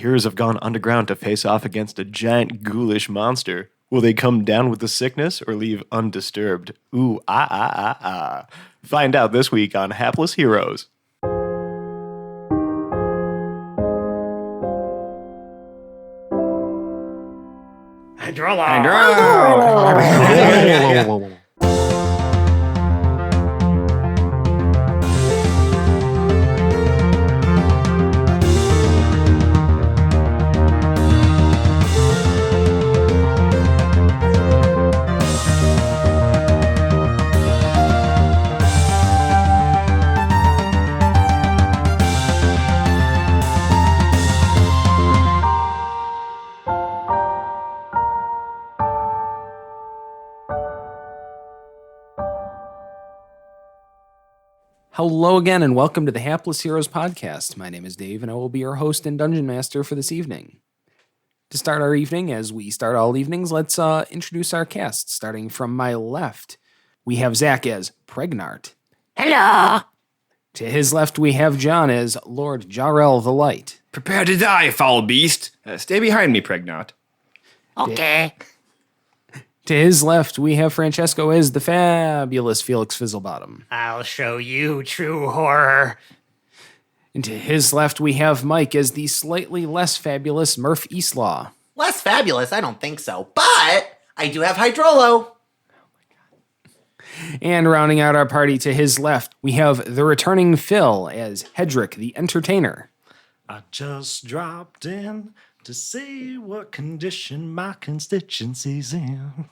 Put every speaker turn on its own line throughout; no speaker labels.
heroes have gone underground to face off against a giant ghoulish monster. Will they come down with the sickness or leave undisturbed? Ooh, ah. Find out this week on Hapless Heroes.
Hello again, and welcome to the Hapless Heroes podcast. My name is Dave, and I will be your host and dungeon master for this evening. To start our evening, as we start all evenings, let's introduce our cast. Starting from my left, we have Zach as Pregnart.
Hello.
To his left, we have John as Lord Jarrell the Light.
Prepare to die, foul beast. Stay behind me, Pregnant.
Okay.
To his left, we have Francesco as the fabulous Felix Fizzlebottom.
I'll show you true horror.
And to his left, we have Mike as the slightly less fabulous Murph Eastlaw.
Less fabulous? I don't think so. But I do have Hydrolo.
And rounding out our party to his left, we have the returning Phil as Hedrick the Entertainer.
I just dropped in to see what condition my constituency's in.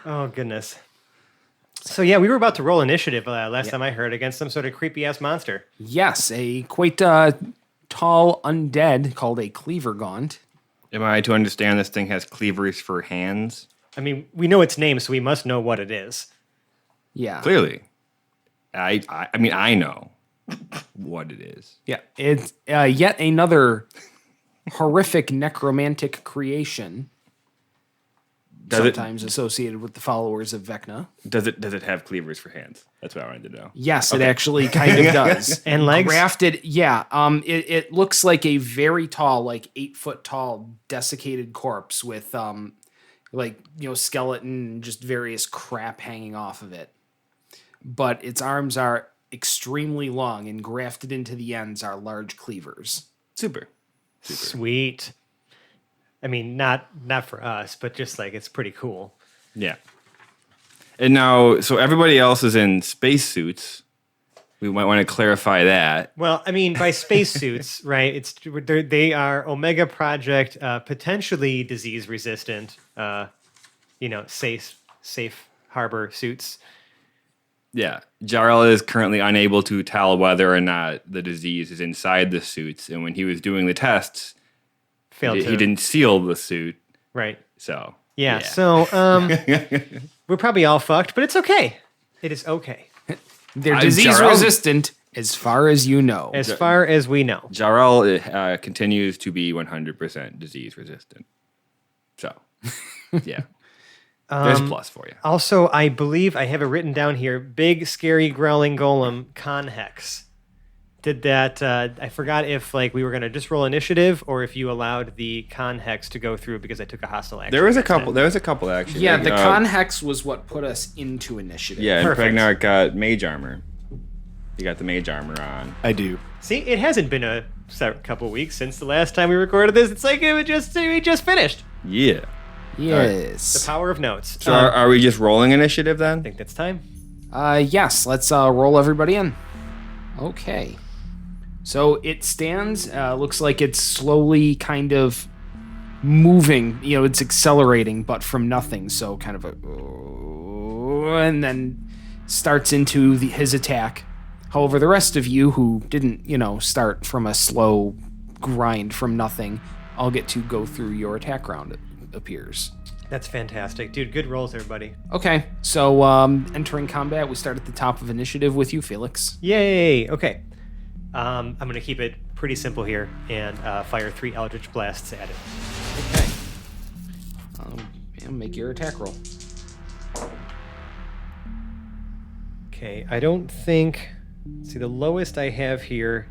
Oh, goodness. So, yeah, we were about to roll initiative last time I heard against some sort of creepy-ass monster.
Yes, a quite tall undead called a Cleavergaunt.
Am I to understand this thing has cleavers for hands?
I mean, we know its name, so we must know what it is.
Yeah.
Clearly. I mean, I know what it is.
Yeah, it's yet another horrific necromantic creation, sometimes associated with the followers of Vecna.
Does it have cleavers for hands? That's what I wanted to know.
Yes, it actually kind of does.
And legs?
Grafted, yeah. It looks like a very tall, like 8 foot tall, desiccated corpse with skeleton and just various crap hanging off of it. But its arms are extremely long, and grafted into the ends are large cleavers.
Super.
Sweet. I mean, not for us, but just like it's pretty cool.
Yeah. And now, so everybody else is in spacesuits. We might want to clarify that.
Well, I mean, by spacesuits, right? They are Omega Project, potentially disease resistant, safe harbor suits.
Yeah. Jarrell is currently unable to tell whether or not the disease is inside the suits. And when he was doing the tests, he didn't seal the suit.
Right.
So.
Yeah. So we're probably all fucked, but it's okay. It is okay.
They're disease resistant as far as you know.
As far as we know.
Jarrell continues to be 100% disease resistant. So, yeah. There's a plus for you.
Also, I believe I have it written down here. Big, scary, growling golem, Conhex. Did that, I forgot if we were going to just roll initiative or if you allowed the Conhex to go through because I took a hostile action.
There was a couple actually.
Yeah, the Conhex was what put us into initiative.
Yeah, and Pregnart got mage armor. You got the mage armor on.
I do.
See, it hasn't been a couple weeks since the last time we recorded this. It's like we just finished.
Yeah.
Yes.
The power of notes.
So are we just rolling initiative then?
I think that's time.
Yes, let's roll everybody in. Okay. So it stands, looks like it's slowly kind of moving, it's accelerating, but from nothing. So kind of and then starts into his attack. However, the rest of you who didn't, start from a slow grind from nothing, I'll get to go through your attack round, it appears.
That's fantastic. Dude, good rolls, everybody.
Okay, so entering combat, we start at the top of initiative with you, Felix.
Yay! Okay. I'm going to keep it pretty simple here and fire 3 Eldritch Blasts at it.
Okay. Make your attack roll.
Okay, I don't think. See, the lowest I have here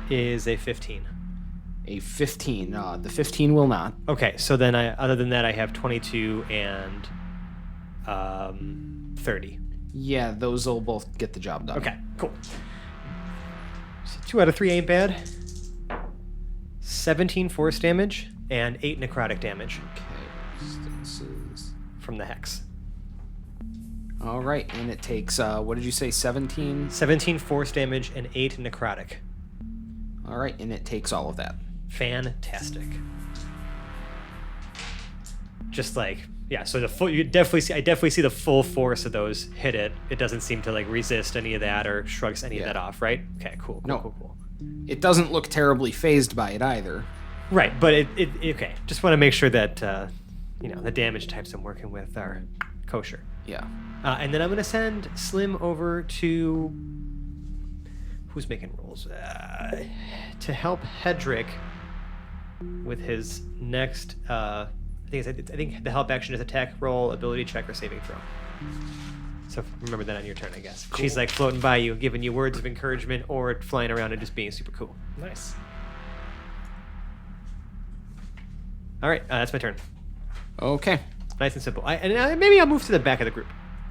is a 15.
A 15. The 15 will not.
Okay, so then other than that, I have 22 and 30.
Yeah, those will both get the job done.
Okay, cool. So 2 out of 3 ain't bad. 17 force damage and 8 necrotic damage
Okay. This is...
from the hex.
All right, and it takes, what did you say, 17?
17 force damage and 8 necrotic.
All right, and it takes all of that.
Fantastic. Just like, yeah, so the full, I definitely see the full force of those hit it. It doesn't seem to like resist any of that or shrugs any of that off, right? Okay, cool.
No.
Cool.
It doesn't look terribly phased by it either.
Right, but it okay. Just want to make sure that the damage types I'm working with are kosher.
Yeah.
And then I'm gonna send Slim over to who's making rolls to help Hedrick with his next. I think the help action is attack roll, ability check, or saving throw. So remember that on your turn, I guess. Cool. She's like floating by you, giving you words of encouragement, or flying around and just being super cool.
Nice.
All right, that's my turn.
Okay.
Nice and simple. Maybe I'll move to the back of the group.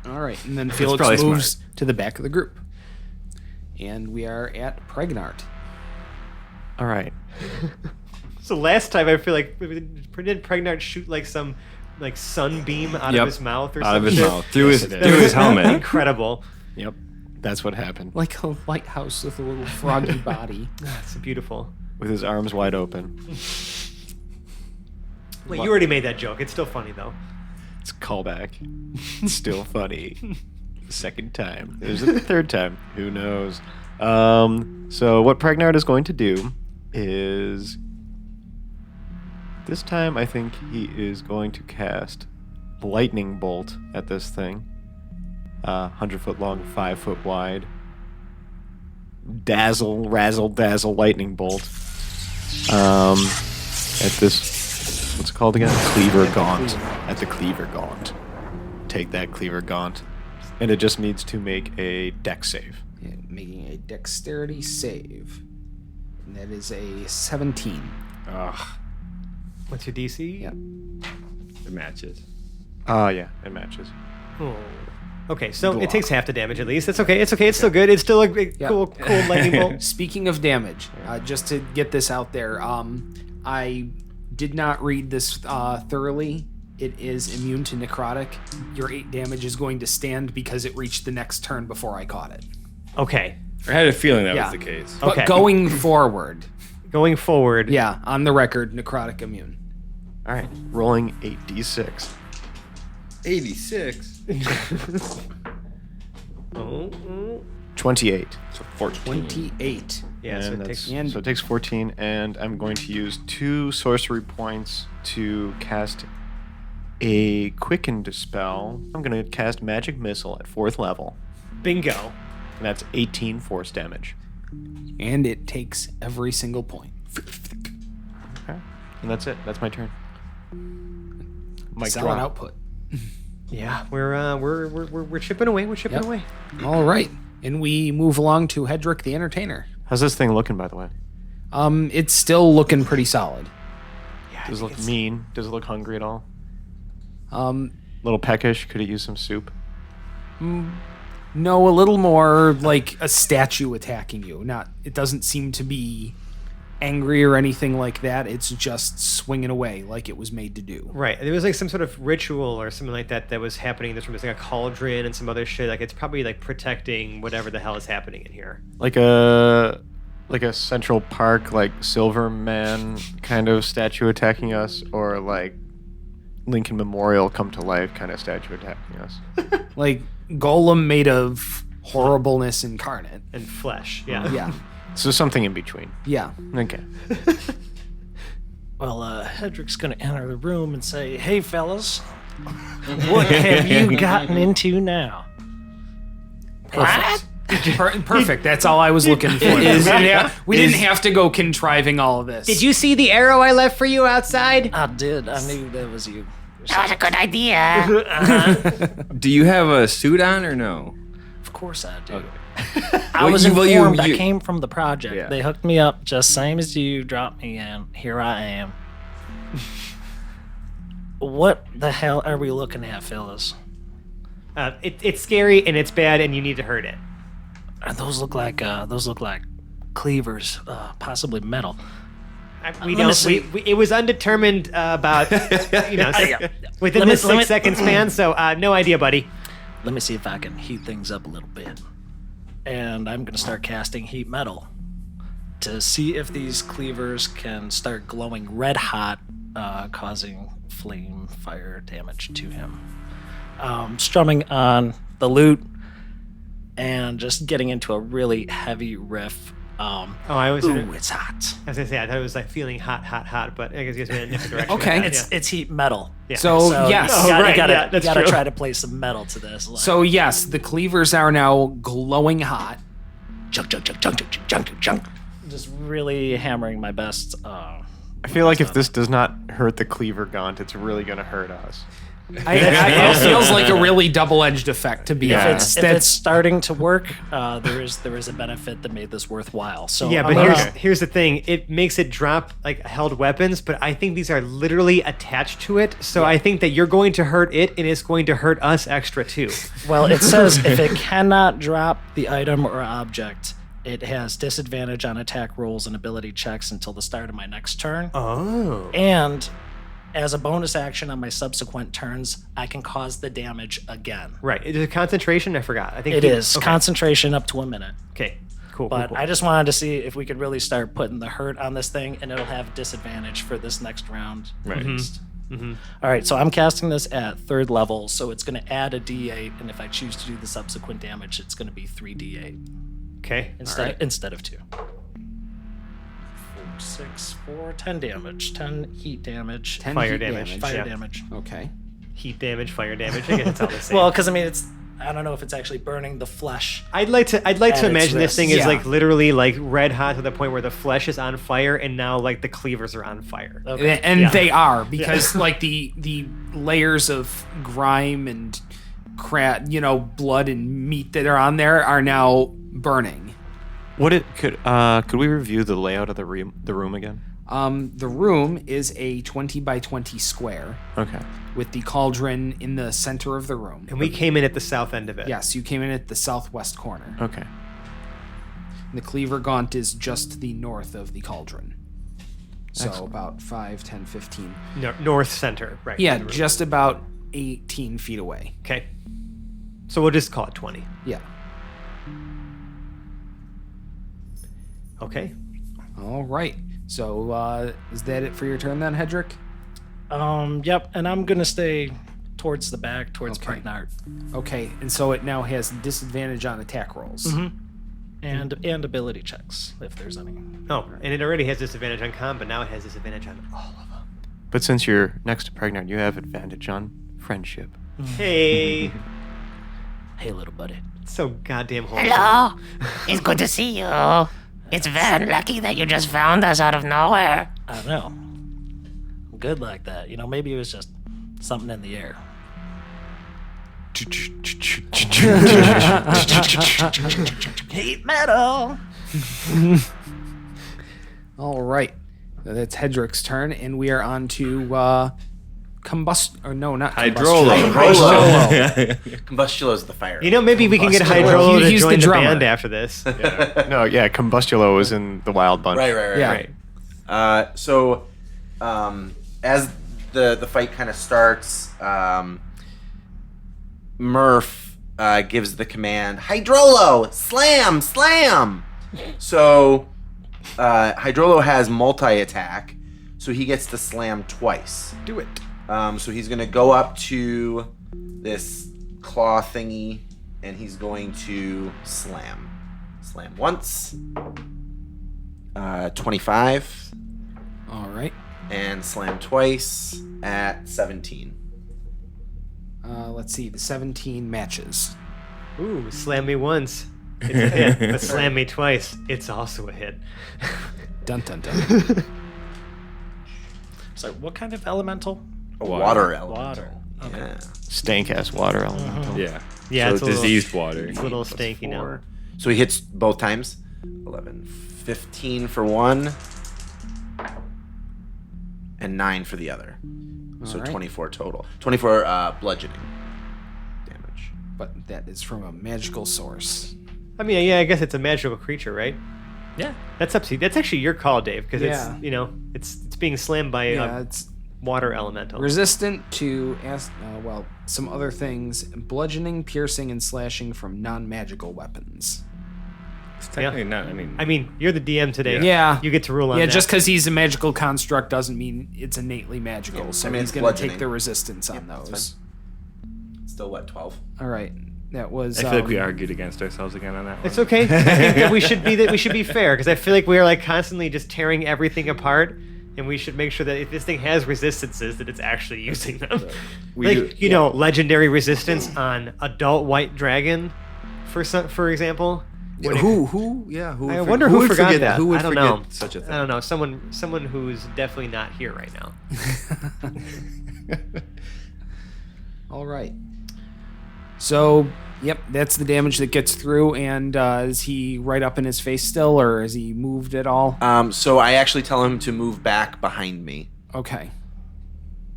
All right, and then Felix
probably
moves to the back of the group. And we are at Pregnart.
All right.
So last time I feel like did Pregnart shoot like some like sunbeam out
Yep.
of his mouth or
Out of
something?
his mouth. Through
Yes,
his
it
through
is.
his helmet.
Incredible.
Yep. That's what happened.
Like a lighthouse with a little froggy body.
That's beautiful.
With his arms wide open.
Wait, you already made that joke. It's still funny though.
It's a callback. Still funny. The second time. There's a third time. Who knows? So what Pregnart is going to do is this time I think he is going to cast Lightning Bolt at this thing. 100-foot long, 5-foot wide. Razzle, dazzle Lightning Bolt. At this, what's it called again? Cleavergaunt. At the Cleavergaunt. Take that, Cleavergaunt. And it just needs to make a dex save.
Yeah, making a dexterity save. And that is a 17.
Ugh.
What's your DC?
Yep.
It matches.
Yeah, it matches.
Oh. Okay, so it takes half the damage at least. That's okay. It's okay. It's still good. It's still a cool lightning bolt.
Speaking of damage, just to get this out there, I did not read this thoroughly. It is immune to necrotic. Your 8 damage is going to stand because it reached the next turn before I caught it.
Okay.
I had a feeling that
Yeah.
was the case.
But
Okay.
going forward,
Going forward.
yeah, on the record, necrotic immune.
All right, rolling 8d6.
86.
28.
So 14.
28.
Yeah, so
And
it takes.
so it takes 14, and I'm going to use 2 sorcery points to cast a quickened spell. I'm going to cast Magic Missile at 4th level,
Bingo.
and that's 18 force damage.
And it takes every single point.
Okay. And that's it. That's my turn. Mic
Solid
drop.
output.
Yeah, we're chipping away. We're chipping
Yep.
away.
All right. And we move along to Hedrick the Entertainer.
How's this thing looking, by the way?
It's still looking pretty solid.
Does it look mean? Does it look hungry at all?
Um,
Little peckish? Could it use some soup?
no, a little more like a statue attacking you. It doesn't seem to be angry or anything like that. It's just swinging away like it was made to do.
Right. There was like some sort of ritual or something like that was happening in this room. There's like a cauldron and some other shit. Like it's probably like protecting whatever the hell is happening in here.
Like a Central Park, like Silverman kind of statue attacking us, or like Lincoln Memorial come to life kind of statue attacking us.
Like golem made of horribleness incarnate.
And flesh. Yeah.
Yeah.
So something in between.
Yeah.
Okay.
Well, Hedrick's going to enter the room and say, "Hey, fellas, what have you gotten into now?"
Perfect. Perfect. That's all I was looking for. We didn't have to go contriving all of this.
Did you see the arrow I left for you outside?
I did. I knew that was you.
That was a good idea.
Do you have a suit on or no?
Of course I do.
Okay.
I
Well,
was
you- well, you-
informed. I
you-
came from the project.
Yeah.
They hooked me up just same as you. Dropped me in. Here I am. What the hell are we looking at, fellas?
It's scary and it's bad, and you need to hurt it.
Those look like cleavers, possibly metal.
We
Let me
don't.
see.
It was undetermined about within
Let me-
this
let me-
6-second span. So no idea, buddy.
Let me see if I can heat things up a little bit. And I'm gonna start casting heat metal to see if these cleavers can start glowing red hot, causing flame fire damage to him. Strumming on the lute and just getting into a really heavy riff.
I was.
Ooh, it's hot.
I was gonna say I thought it was like feeling hot, but I guess it goes in a different direction.
Okay.
It's heat metal.
Yeah.
So, yes.
you gotta,
right,
gotta,
yeah, that's
you gotta
true.
try to play some metal to this. Like,
So yes, the cleavers are now glowing hot.
junk, junk, junk, junk, junk, junk, junk, junk. Just really hammering my best.
I feel like if this does not hurt the Cleavergaunt, it's really going to hurt us.
It feels like a really double-edged effect, to be
Yeah.
honest.
If it's starting to work, there is a benefit that made this worthwhile. So
Yeah,
I'm
but
gonna-
here's the thing. It makes it drop like held weapons, but I think these are literally attached to it. So I think that you're going to hurt it, and it's going to hurt us extra too.
well, it says if it cannot drop the item or object, it has disadvantage on attack rolls and ability checks until the start of my next turn.
Oh.
And as a bonus action on my subsequent turns, I can cause the damage again.
Right. Is it concentration? I forgot. I think
It is
okay.
concentration up to a minute.
Okay. Cool.
But
cool.
I just wanted to see if we could really start putting the hurt on this thing, and it'll have disadvantage for this next round.
Right.
All right, so I'm casting this at 3rd level, so it's going to add a D8, and if I choose to do the subsequent damage, it's going to be 3D8
Okay.
instead of 2. 6, 4, 10 damage, 10 heat damage,
10
Fire
heat
damage.
fire
yeah.
damage.
Okay.
Heat damage, fire damage. I guess it's all the same.
Well, because I mean, I don't know if it's actually burning the flesh.
I'd like to
its
imagine this thing is
Yeah.
like literally like red hot to the point where the flesh is on fire, and now like the cleavers are on fire.
Okay.
And
Yeah.
they are, because like the layers of grime and blood and meat that are on there are now burning.
Could we review the layout of the room again?
The room is a 20 by 20 square
Okay.
with the cauldron in the center of the room.
And we came in at the south end of it.
Yes, you came in at the southwest corner.
Okay.
And the Cleavergaunt is just the north of the cauldron. So about 5, 10, 15.
North center, right?
Yeah, just about 18 feet away.
Okay. So we'll just call it 20.
Yeah.
Okay.
All right. So is that it for your turn then, Hedrick?
Yep, and I'm going to stay towards the back, towards
Okay.
Pregnart.
Okay, and so it now has disadvantage on attack rolls.
And ability checks, if there's any.
Oh, and it already has disadvantage on con, but now it has disadvantage on all of them.
But since you're next to pregnant, you have advantage on friendship.
Hey.
Hey, little buddy.
So goddamn wholesome.
Hello. It's good to see you. It's very lucky that you just found us out of nowhere.
I don't know. I'm good like that. Maybe it was just something in the air. Heat metal!
All right. So that's Hedrick's turn, and we are on to not
Hydrolo.
Combustulo is the fire.
Maybe we can get
Combustible.
Hydrolo to
He's
join
the
the
drummer.
band after this.
No, yeah, Combustulo was in the Wild Bunch.
Right.
Yeah.
So, as the fight kind of starts, Murph gives the command, Hydrolo, slam, slam! So, Hydrolo has multi-attack, so he gets to slam twice.
Do it.
So he's going to go up to this claw thingy, and he's going to slam. Slam once. 25.
All right.
And slam twice at 17.
Let's see. The 17 matches.
Ooh, slam me once. It's a hit. But slam me twice. It's also a hit.
Dun dun dun.
So, what kind of elemental
A water elemental.
Water. Okay.
Yeah.
Stank ass water elemental.
Yeah.
Yeah,
So
it's a little,
diseased water.
it's a little stanky now.
So he hits both times. 11, 15 for one, and 9 for the other. So
All right.
24 total. 24 bludgeoning damage.
But that is from a magical source.
I mean, yeah, I guess it's a magical creature, right?
Yeah.
That's up to you. That's actually your call, Dave, because
Yeah.
it's, you know, it's being slammed by
Yeah,
a
it's
water elemental.
resistant to some other things: bludgeoning, piercing, and slashing from non-magical weapons.
It's technically not.
I mean, you're the DM today.
Yeah.
You get to rule on
Yeah,
that.
just because he's a magical construct doesn't mean it's innately magical. So
I mean,
he's
it's
going to
bludgeoning.
take the resistance on
that's
those.
Still what, 12?
All right, that was.
I feel like we argued against ourselves again on that one.
It's okay. I think that we should be fair, because I feel like we are like constantly just tearing everything apart, and we should make sure that if this thing has resistances, that it's actually using them.
We
Like,
do-
you know, legendary resistance on adult white dragon, for example. When it-
Who? Yeah. Who?
I wonder who
would
forgot
forget
that.
Who would
I don't
forget
know.
such a thing?
I don't know. Someone who's definitely not here right now.
All right. So, yep, that's the damage that gets through. And is he right up in his face still, or has he moved at all?
So I actually tell him to move back behind me.
Okay.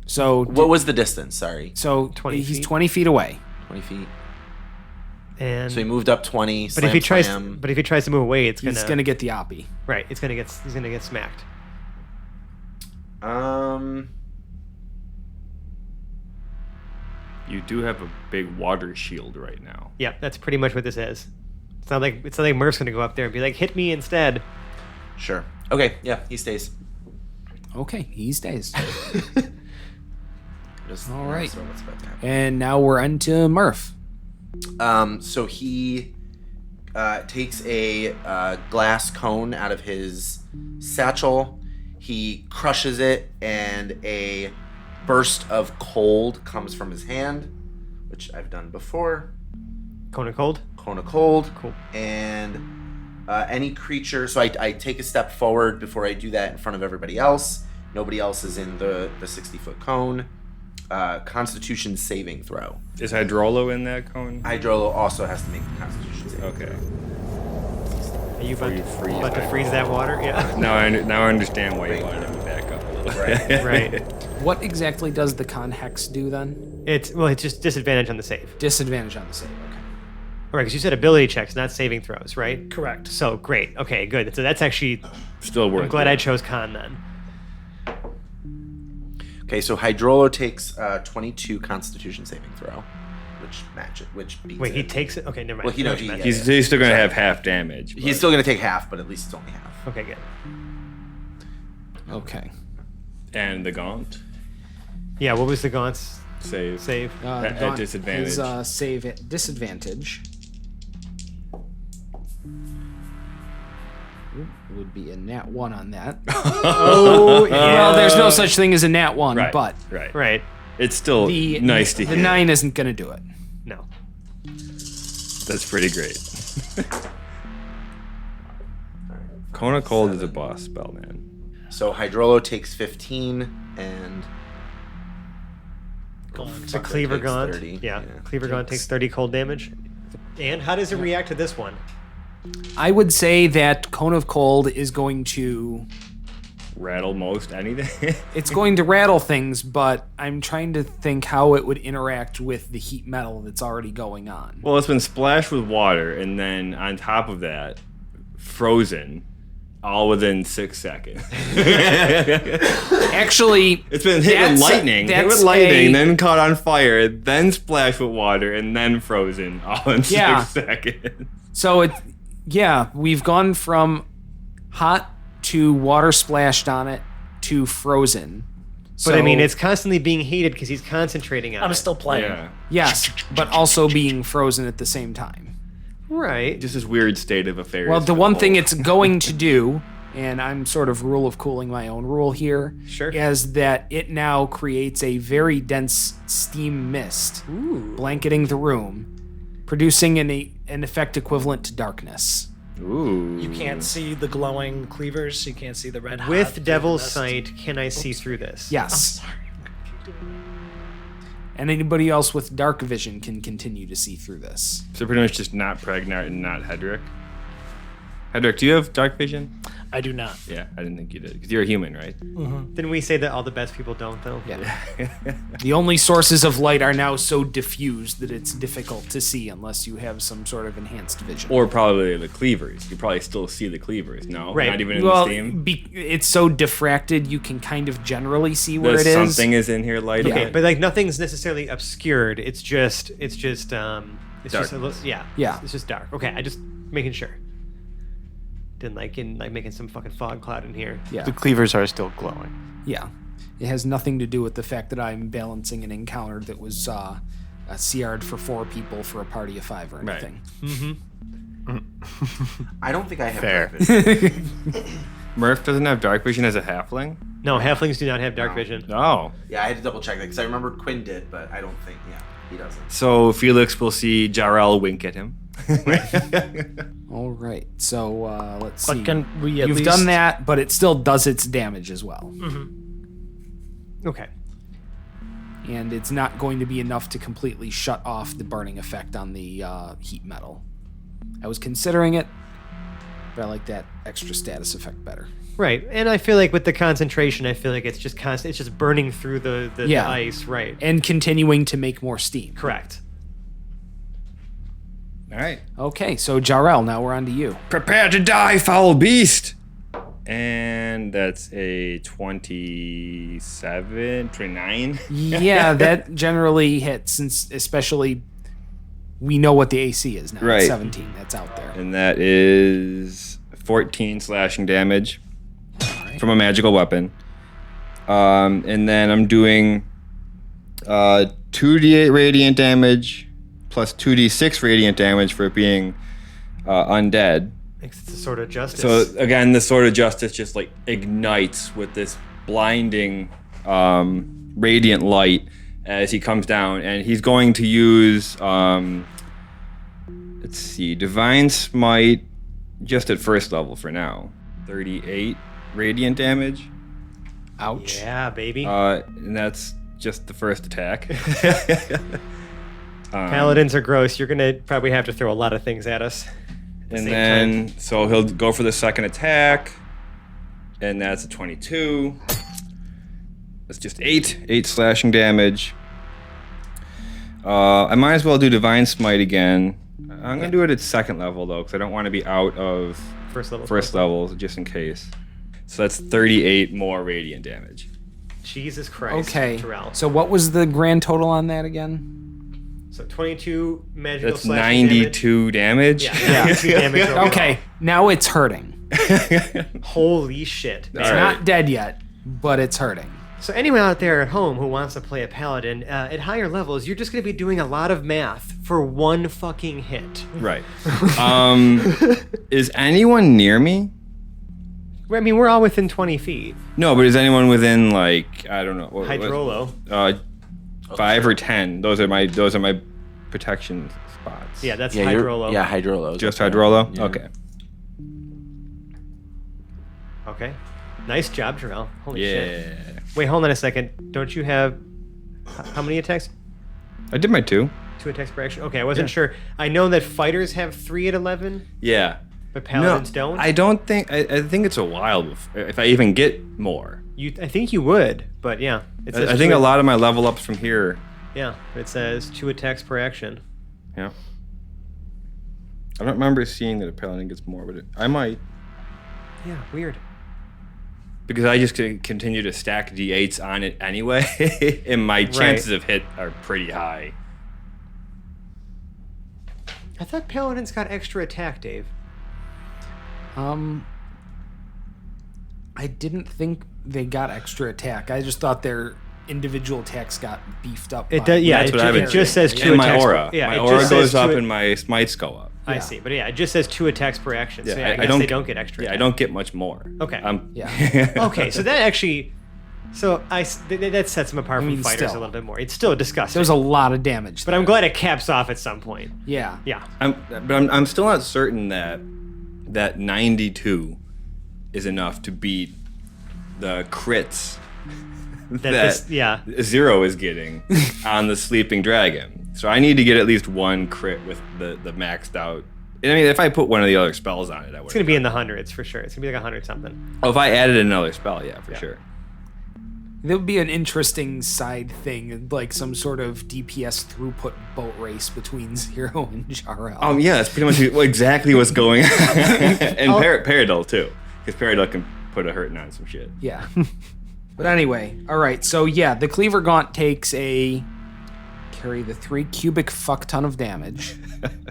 So,
What was the distance? Sorry.
20
he's
feet?
20 feet away.
20 feet.
And
So he moved up 20.
but if he tries,
slam.
but if he tries to move away, it's
He's
gonna
going to get the oppie.
right. He's gonna get smacked.
You do have a big water shield right now.
Yeah, that's pretty much what this is. It's not like Murph's gonna go up there and be like, hit me instead.
Sure. Okay. Yeah, he stays.
Okay, he stays.
Just
All right.
so what's about to happen.
And now we're on to Murph.
So he takes a glass cone out of his satchel. He crushes it, and a burst of cold comes from his hand, which I've done before.
Cone of cold.
Cone of cold.
Cool.
And any creature. So I take a step forward before I do that in front of everybody else. Nobody else is in the 60-foot cone. Constitution saving throw.
Is Hydrolo in that cone?
Hydrolo also has to make the Constitution saving.
Okay.
Are you about,
you freeze
about to
that
freeze that water? Yeah.
Now I understand why you wanted him to back up a little.
Right.
Right.
What exactly does the con hex do then?
It's just disadvantage on the save.
Disadvantage on the save. Okay.
Right, because you said ability checks, not saving throws, right?
Correct.
So great. Okay, good. So that's actually.
Still worth
I'm glad
it.
I chose con then.
Okay, so Hydrolo takes 22 Constitution saving throw, which beats
Wait, he
it.
takes it. Okay, never mind.
Well, he
I know
knows
what you meant.
He's still gonna have half damage.
He's
but-
still going to take half, but at least it's only half.
Okay, good.
Okay.
And the gaunt
Yeah. What was the Gaunt's
save.
save?
At
Gaunt
disadvantage.
is, save at disadvantage. Ooh, it would be a nat 1 on that.
Oh,
Well, there's no such thing as a nat 1,
Right.
but
Right.
Right.
It's still
the
nice to
the
hear.
9 isn't going to do it.
No.
That's pretty great. Cone of Cold is a boss spell, man.
So Hydrolo takes 15, and
The
Fucker
Cleavergaunt.
takes 30.
Yeah.
Yeah.
Cleavergaunt takes 30 cold damage. And how does it react to this one?
I would say that Cone of Cold is going to
Rattle most anything.
it's going to rattle things, but I'm trying to think how it would interact with the heat metal that's already going on.
Well, it's been splashed with water, and then on top of that, frozen, all within 6 seconds.
Actually,
It's been hit with lightning, then caught on fire, then splashed with water, and then frozen, all in
Yeah.
6 seconds.
So we've gone from hot to water splashed on it to frozen.
But I mean,
So-
it's constantly being heated because he's concentrating on
I'm
it.
still playing.
Yeah.
yes, but also being frozen at the same time.
Right.
Just this weird state of affairs.
Well, the
for
one thing
whole-
it's going to do, and I'm sort of rule of cooling my own rule here,
Sure.
is that it now creates a very dense steam mist blanketing the room, producing an effect equivalent to darkness.
Ooh.
You can't see the glowing cleavers. You can't see the red hot.
With
through
Devil's
the mist.
Sight, can I see through this?
Yes. And anybody else with dark vision can continue to see through this.
So pretty much just not Pregnart and not Hedrick. Hedrick, do you have dark vision?
I do not.
Yeah, I didn't think you did. Because you're a human, right?
Didn't we say that all the best people don't, though?
Yeah. The only sources of light are now so diffused that it's difficult to see unless you have some sort of enhanced vision.
Or probably the cleavers. You probably still see the cleavers. No?
Right.
Not even in
well,
the steam?
it's so diffracted you can kind of generally see where
There's
it is.
something is in here lighting.
Okay, but like nothing's necessarily obscured. It's just
Dark.
just a little, yeah.
Yeah.
It's just dark. Okay, I just making sure. Didn't like making some fucking fog cloud in here.
Yeah.
The cleavers are still glowing.
Yeah. It has nothing to do with the fact that I'm balancing an encounter that was CR'd for 4 people for a party of 5 or
Right.
anything.
I don't think I have
Fair.
dark vision.
Murph doesn't have dark vision as a halfling?
No, halflings do not have dark vision.
Oh.
Yeah, I had to double check that because I remember Quinn did, but I don't think. Yeah, he doesn't.
So Felix will see Jarrell wink at him.
All right. So let's
But
see.
can we at
You've
least
done that, but it still does its damage as well.
Okay.
And it's not going to be enough to completely shut off the burning effect on the heat metal. I was considering it, but I like that extra status effect better.
Right, and I feel like with the concentration, I feel like it's just constant. It's just burning through the
Yeah.
ice. Right.
And continuing to make more steam.
Correct.
All right.
Okay, so Jarrell, now we're on to you.
Prepare to die, foul beast! And that's a 27, 29.
Yeah, that generally hits, since especially we know what the AC is now. It's
Right.
17, that's out there.
And that is 14 slashing damage from a magical weapon. And then I'm doing 2d8 radiant damage plus 2d6 radiant damage for it being undead.
It's a sort of justice.
So again, the sword of justice just like ignites with this blinding radiant light as he comes down, and he's going to use let's see, divine smite just at first level for now. 38 radiant damage,
Ouch.
yeah, baby.
and that's just the first attack.
Paladins are gross. You're gonna probably have to throw a lot of things at us.
And
same
then, so he'll go for the second attack, and that's a 22. That's just 8 slashing damage. I might as well do Divine Smite again. I'm gonna do it at second level though, because I don't want to be out of
First level.
first level, just in case. So that's 38 more radiant damage.
Jesus Christ.
Okay,
Terrell.
so what was the grand total on that again?
So 22 magical
That's
slashing
92 damage.
Damage. Yeah, 92 damage overall.
Okay, now it's hurting.
Holy shit.
It's
All right.
not dead yet, but it's hurting.
So anyone out there at home who wants to play a paladin, at higher levels, you're just going to be doing a lot of math for one fucking hit.
Right. Is anyone near me?
I mean, we're all within 20 feet.
No, but is anyone within like, I don't know.
Hydrolo.
5 or 10. Those are my protection spots.
Yeah, that's
Yeah,
Hydrolo.
Yeah, Hydrolo.
Just Hydrolo?
Yeah.
Okay.
Okay. Nice job, Terrell. Holy shit.
Yeah.
Wait, hold on a second. Don't you have... How many attacks?
I did my 2.
2 attacks per action? Okay, I wasn't sure. I know that fighters have 3 at 11,
Yeah.
but paladins don't.
I don't think. I think it's a while if I even get more.
I think you would, but yeah. It says
I think
two
a lot of my level ups from here.
Yeah, it says 2 attacks per action.
Yeah. I don't remember seeing that a paladin gets more, but I might.
Yeah, weird.
Because I just continue to stack d8s on it anyway, and my chances of hit are pretty high.
I thought paladins got extra attack, Dave.
I didn't think they got extra attack. I just thought their individual attacks got beefed up.
It
by-
does, yeah.
That's
It,
what I've been
just says 2
And my
attacks.
aura.
Yeah,
My
it
aura
just says
goes up
two-
and my smites go up.
I see, but yeah, it just says 2 attacks per action. So yeah, I guess they don't get extra.
Yeah, I
attack.
don't get much more.
Okay.
Yeah.
Okay, so that actually, that sets them apart
I mean,
from fighters
still.
a little bit more. It's still disgusting.
There's a lot of damage.
but I'm glad it caps off at some point.
Yeah.
Yeah.
I'm still not certain that 92 is enough to beat the crits Zero is getting on the sleeping dragon. So I need to get at least one crit with the maxed out. I mean, if I put one of the other spells on it,
it's gonna be in the hundreds for sure. It's gonna be like 100 something.
Oh, if I added another spell, yeah, for sure.
There would be an interesting side thing, like some sort of DPS throughput boat race between Zero and Jarl.
Yeah, that's pretty much exactly what's going on. And Peridot, too. Because Peridot can put a hurting on some shit.
Yeah. But anyway, all right. So, yeah, the Cleavergaunt takes carry the 3 cubic fuck ton of damage,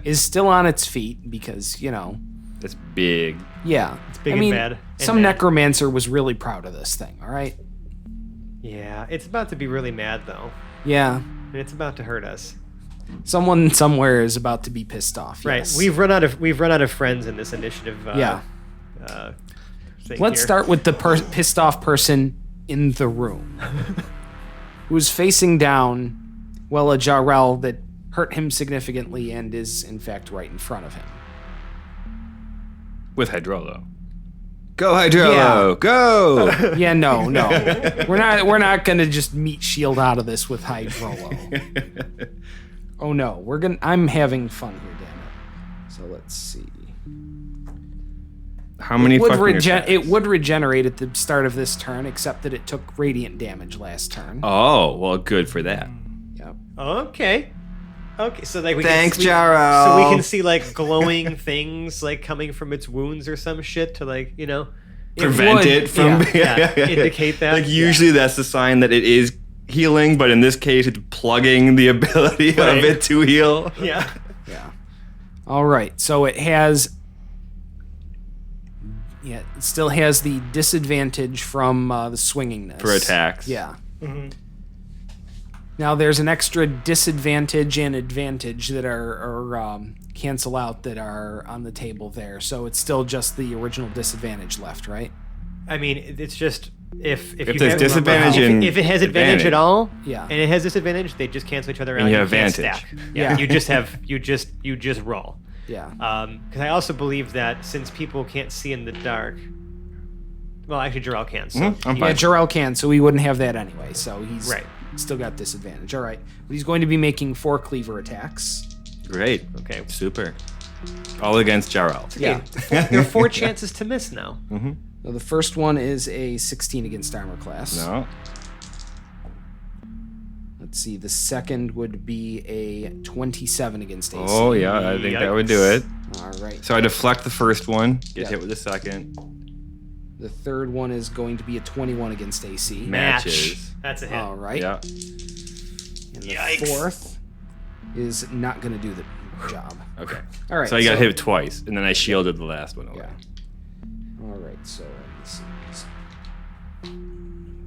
is still on its feet because,
It's big.
Yeah.
It's big and bad.
Some necromancer was really proud of this thing, all right?
Yeah, it's about to be really mad though.
Yeah.
And it's about to hurt us.
Someone somewhere is about to be pissed off.
Right.
Yes.
We've run out of friends in this initiative.
Let's start with the pissed off person in the room, who's facing down, a Jarl that hurt him significantly and is in fact right in front of him.
With Hydrolo. Go Hydrolo, go!
Yeah, no. We're not gonna just meat shield out of this with Hydrolo. Oh no, I'm having fun here, damn it. So let's see.
How many
it would regenerate at the start of this turn, except that it took radiant damage last turn.
Oh, well, good for that.
Yep.
Okay, so like
Thanks, Jarl.
So we can see like glowing things like coming from its wounds or some shit to like
prevent it from
indicate that.
Like usually that's the sign that it is healing, but in this case it's plugging the ability of it to heal.
Yeah.
All right, so it has. Yeah, it still has the disadvantage from the swingingness.
For attacks.
Yeah. Mm-hmm. Now there's an extra disadvantage and advantage that are cancel out that are on the table there. So it's still just the original disadvantage left, right?
I mean, it's just if
there's disadvantage
if it has advantage at all,
yeah,
and it has disadvantage, they just cancel each other out.
And you have advantage.
Stack. Yeah, you just roll.
Yeah.
Because I also believe that since people can't see in the dark, well, actually, Jarl can. So
I'm fine.
Yeah, Jarl can, so he wouldn't have that anyway. So he's
right.
Still got disadvantage. All right. But he's going to be making 4 cleaver attacks.
Great.
Okay.
Super. All against Jarl.
Yeah.
There are 4 chances to miss now.
Mm-hmm.
Now, the first one is a 16 against armor class.
No.
Let's see. The second would be a 27 against AC.
Oh, yeah. I think that would do it.
All right.
So I deflect the first one, get hit with the second.
The third one is going to be a 21 against AC.
Matches.
That's a hit.
All right.
Yeah.
And the fourth is not going to do the job.
Okay.
All right.
So I got hit twice, and then I shielded the last one away.
Yeah. All right. So let's see.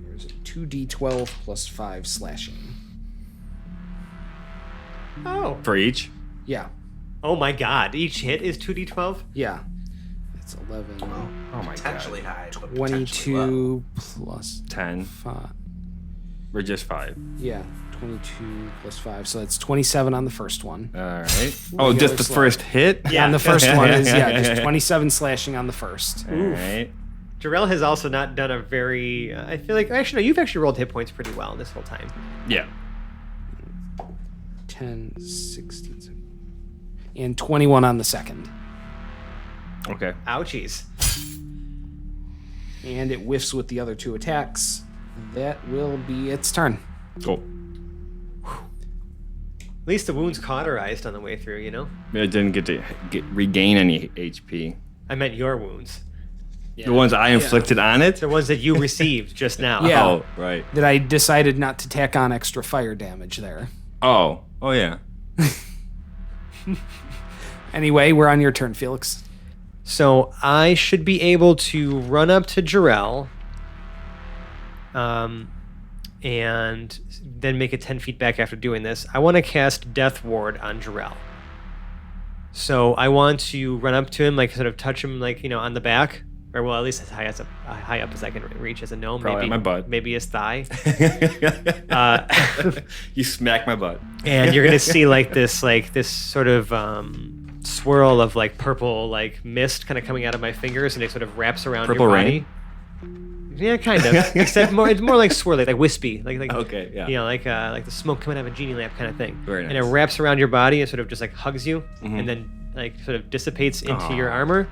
Here's a 2d12 plus 5 slashing.
Oh.
For each?
Yeah.
Oh my God! Each hit is 2d12.
Yeah. It's 11.
Oh my
Potentially
god.
high, but potentially low.
22 plus
10.
5.
Or just 5.
Yeah. 22 plus 5. So that's 27 on the first one.
All right. Oh, just the first hit?
Yeah, on the first one is, just 27 slashing on the first.
All right.
Jarrell has also not done a very. I feel like actually no, you've actually rolled hit points pretty well this whole time.
Yeah.
10, 16, and 21 on the second.
Okay.
Ouchies.
And it whiffs with the other 2 attacks. That will be its turn.
Cool.
At least the wound's cauterized on the way through, you know?
I didn't get to regain any HP.
I meant your wounds.
The ones I inflicted on it?
The ones that you received just now.
Yeah.
Oh, right.
That I decided not to tack on extra fire damage there.
Oh. Oh, yeah.
Anyway, we're on your turn, Felix.
So I should be able to run up to Jarrell, and then make it 10 feet back after doing this. I want to cast Death Ward on Jarrell. So I want to run up to him, like sort of touch him, like, you know, on the back, or well, at least as high up as I can reach as a gnome.
Probably
maybe
my butt.
maybe his thigh.
You smack my butt.
And you're gonna see like this sort of swirl of like purple like mist kind of coming out of my fingers, and it sort of wraps around
Purple
your
rain?
body. Yeah, kind of. Except it's more like swirly, like wispy, like
Okay, yeah.
you know, like the smoke coming out of a genie lamp kind of thing.
Very
And it
nice.
wraps around your body and sort of just like hugs you, and then like sort of dissipates into your armor.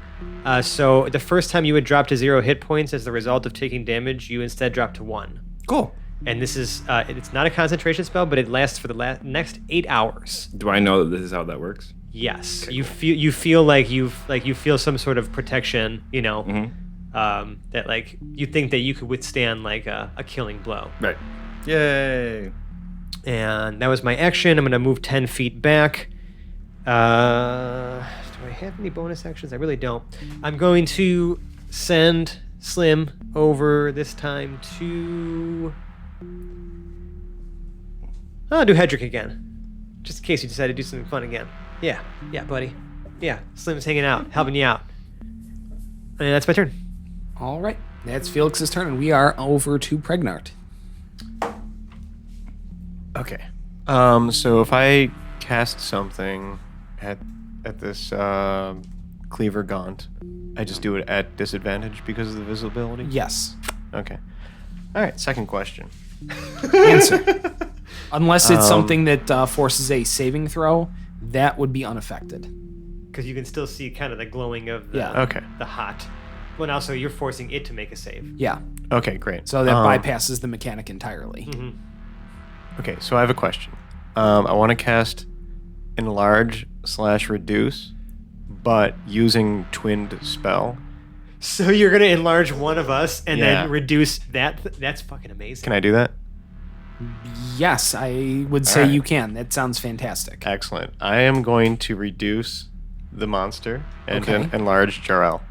So the first time you would drop to 0 hit points as the result of taking damage, you instead drop to 1.
Cool.
And this is it's not a concentration spell, but it lasts for the next 8 hours.
Do I know that this is how that works?
Yes, you feel like you feel some sort of protection, you know, that like you think that you could withstand like a killing blow.
Right. Yay.
And that was my action. I'm gonna move 10 feet back. Do I have any bonus actions? I really don't. I'm going to send Slim over this time to. I'll do Hedrick again, just in case you decide to do something fun again. Yeah, buddy. Yeah, Slim's hanging out, helping you out. And that's my turn.
All right. That's Felix's turn, and we are over to Pregnart.
Okay. So if I cast something at this Cleavergaunt, I just do it at disadvantage because of the visibility?
Yes.
Okay. All right, second question.
Answer. Unless it's something that forces a saving throw, that would be unaffected.
Because you can still see kind of the glowing of the,
Yeah.
Okay.
the hot. Well, now, so you're forcing it to make a save.
Yeah.
Okay, great.
So that bypasses the mechanic entirely.
Okay, so I have a question. I want to cast Enlarge/Reduce, but using Twinned Spell.
So you're going to enlarge one of us and
Yeah.
then reduce that? That's fucking amazing.
Can I do that?
Yes, I would say
Alright.
you can. That sounds fantastic.
Excellent. I am going to reduce the monster and
Okay.
enlarge Jarrell.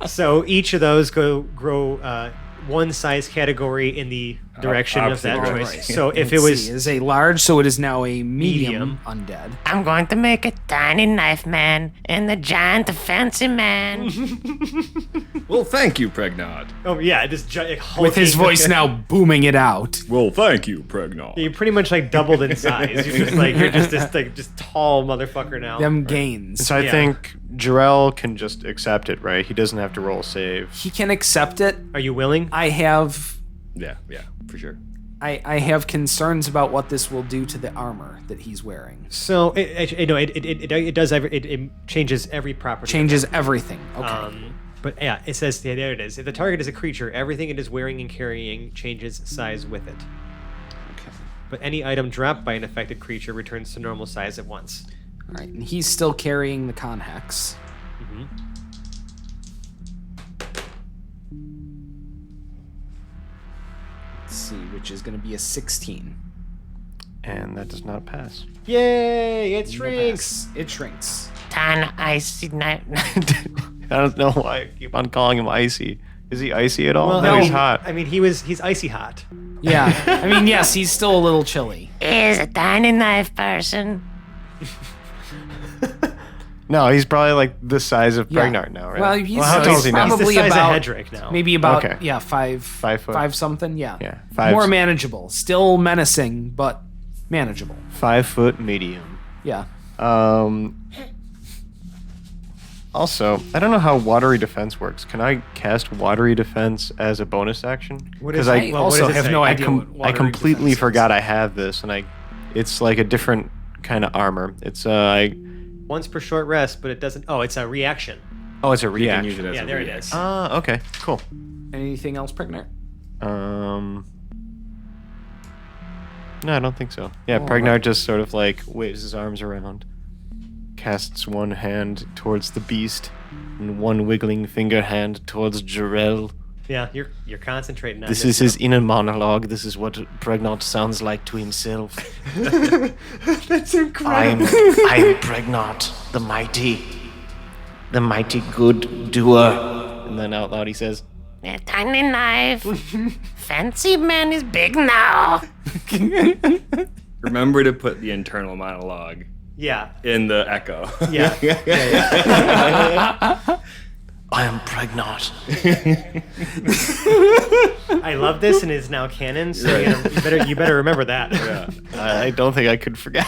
So each of those grow one size category in the direction of
opposite
that
direction.
choice. So if it
Let's
was
see, is a large, so it is now a medium,
Medium.
undead.
I'm going to make a tiny knife man and a giant fancy man.
Well, thank you, Pregnant.
oh yeah, just
With his voice now booming it out.
Well, thank you, Pregnant.
You pretty much like doubled in size. You're just this like just tall motherfucker now.
Them gains.
So I
Yeah.
think Jarrell can just accept it, right? He doesn't have to roll a save.
He can accept it.
Are you willing?
I have
Yeah, for sure.
I have concerns about what this will do to the armor that he's wearing.
So it does it changes every property.
Changes everything. Okay.
But yeah, it says there it is. If the target is a creature, everything it is wearing and carrying changes size with it.
Okay.
But any item dropped by an affected creature returns to normal size at once.
All right. And he's still carrying the conhex. Let's see, which is going to be a 16.
And that does not pass.
Yay! It shrinks.
It shrinks.
Tiny icy knife.
I don't know why I keep on calling him icy. Is he icy at all?
Well,
no,
I
he's
mean,
hot.
I mean, he's icy hot.
Yeah. I mean, yes, he's still a little chilly.
Is a tiny knife person.
No, he's probably like the size of Pregnart now, right?
Well, he's,
how tall is he now?
He's the
probably
size
about
of Hedrick now.
maybe about
Okay.
5
5 foot.
5 something. Yeah.
Yeah, 5
More manageable. Still menacing, but manageable.
5 foot medium.
Yeah.
Also, I don't know how watery defense works. Can I cast watery defense as a bonus action?
What is
'Cause
it?
I
Well, what
also
does it
have
say?
no
I
idea what
I
watery
completely
defense is.
forgot I have this, and it's like a different kind of armor. It's
Once per short rest, but it doesn't. Oh, it's a reaction.
it's a
You can
reaction.
use it as
Yeah,
a
there it
react.
is.
Okay, cool.
Anything else, Pregnant?
No, I don't think so. Yeah,
All
Pregnart
right.
just sort of like waves his arms around, casts one hand towards the beast, and one wiggling finger hand towards Jarrell.
Yeah, you're concentrating on
This is his inner monologue. This is what Pregnant sounds like to himself.
That's incredible.
I'm Pregnant, the mighty good doer. And then out loud he says,
A tiny knife. Fancy man is big now.
Remember to put the internal monologue
Yeah.
in the echo.
Yeah.
I am Pregnant.
I love this and it's now canon, so you better remember that.
I don't think I could forget.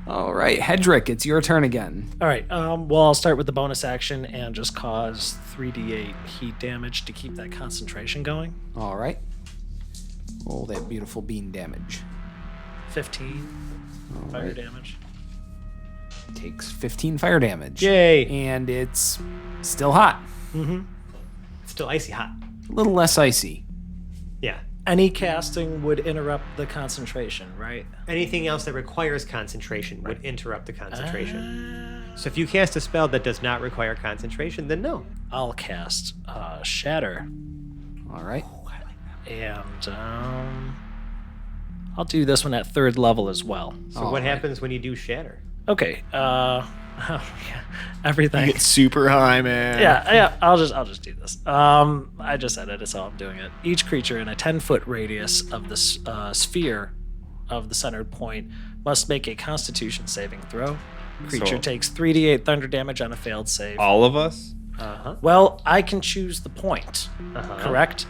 All right, Hedrick, it's your turn again.
All right. Well, I'll start with the bonus action and just cause 3d8 heat damage to keep that concentration going.
All right. Roll that beautiful bean damage.
15 fire damage.
Takes 15 fire damage.
Yay.
And it's still hot.
It's still icy hot.
A little less icy.
Yeah.
Any casting would interrupt the concentration, right?
Anything else that requires concentration would interrupt the concentration. So if you cast a spell that does not require concentration, then no.
I'll cast Shatter,
All right.
and I'll do this one at 3rd level as well.
So what happens when you do shatter?
Okay. Everything.
It's super high, man.
Yeah. I'll just do this. I just said it. That's how I'm doing it. Each creature in a 10-foot radius of the sphere of the centered point must make a Constitution saving throw. Creature
So-
takes 3d8 thunder damage on a failed save.
All of us?
Well, I can choose the point. Correct.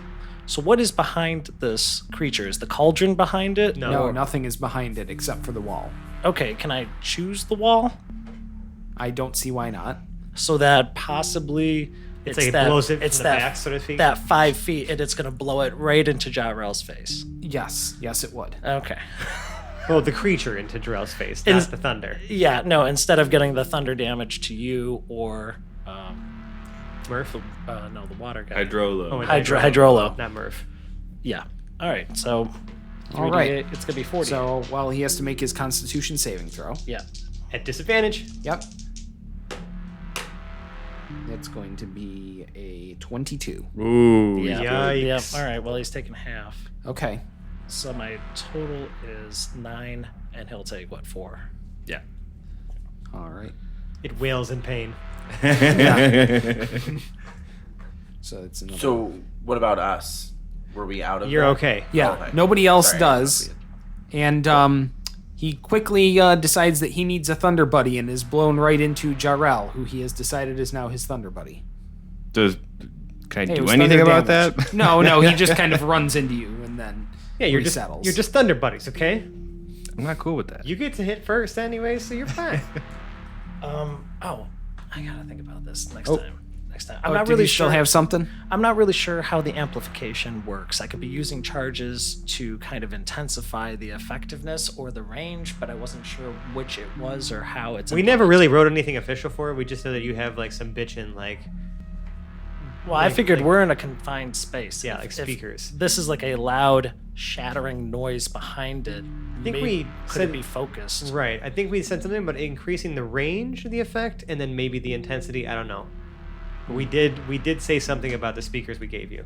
So what is behind this creature? Is the cauldron behind it?
No, nothing is behind it except for the wall.
Okay. Can I choose the wall
I don't see why not.
so that possibly it's
like it
that,
blows it
it's
from the
that,
back, so to speak?
That 5 feet, and it's gonna blow it right into Jarrell's face.
Yes, it would.
Okay.
Well, the creature into Jarrell's face, not the thunder.
Yeah, no, instead of getting the thunder damage to you or
Murph?
the water guy.
Hydrolo.
Oh, and
Hydrolo.
Not Murph.
Yeah. All right. So
All right.
it's gonna be 40.
So, well, he has to make his Constitution saving throw.
yeah.
At disadvantage.
Yep. It's going to be a 22.
Ooh.
Yeah.
Yikes.
Yeah. All right. Well, he's taking half.
Okay.
So my total is 9, and he'll take what, 4?
Yeah.
All right.
It wails in pain.
So it's another.
So what about us? Were we out of
You're
that?
okay.
Yeah,
Okay.
nobody else
Sorry,
does. And he quickly decides that he needs a Thunder Buddy and is blown right into Jarrell, who he has decided is now his Thunder Buddy.
Can I
Hey, it
do
was
anything
thunder
about
damage.
that?
No, he just kind of runs into you and then
Yeah, you're
resettles.
just thunder buddies, okay?
I'm not cool with that.
You get to hit first anyway, so you're fine.
Oh, I gotta think about this next
Oh.
time. Next time.
Oh,
I'm not
did
really
you still
sure.
have something?
I'm not really sure how the amplification works. I could be using charges to kind of intensify the effectiveness or the range, but I wasn't sure which it was or how it's.
We never really wrote anything official for it. We just know that you have like some bitchin' like
Well, I figured we're in a confined space.
Yeah,
If-
like
if
speakers.
This is like a loud, shattering noise behind it.
I think we
could
said
it be focused.
right. I think we said something about increasing the range of the effect and then maybe the intensity. I don't know. We did say something about the speakers we gave you.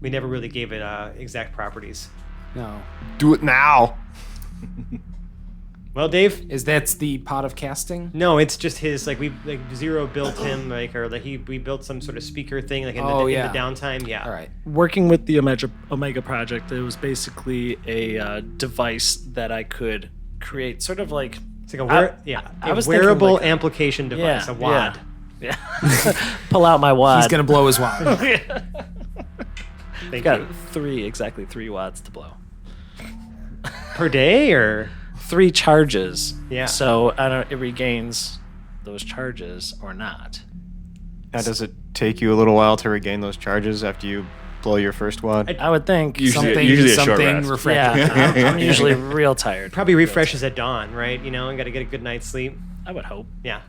We never really gave it exact properties.
No.
Do it now.
Well, Dave.
Is that the pot of casting?
No, it's just his Zero built him we built some sort of speaker thing in the downtime. Yeah.
All right.
Working with the Omega project, it was basically a device that I could create, sort of like
It's like
I
a
was thinking
wearable
like
amplification device, a wad.
Yeah. Pull out my wad.
He's going to blow his wad.
Thank
Got
you.
exactly 3 wads to blow.
Per day or
3 charges.
Yeah.
So I don't. It regains those charges or not.
Now, does it take you a little while to regain those charges after you blow your first wad?
I would think
Usually-
something
usually a short
something
rest.
refreshing.
Yeah, I'm usually real tired.
probably refreshes at dawn, right? You know, and got to get a good night's sleep.
I would hope.
Yeah.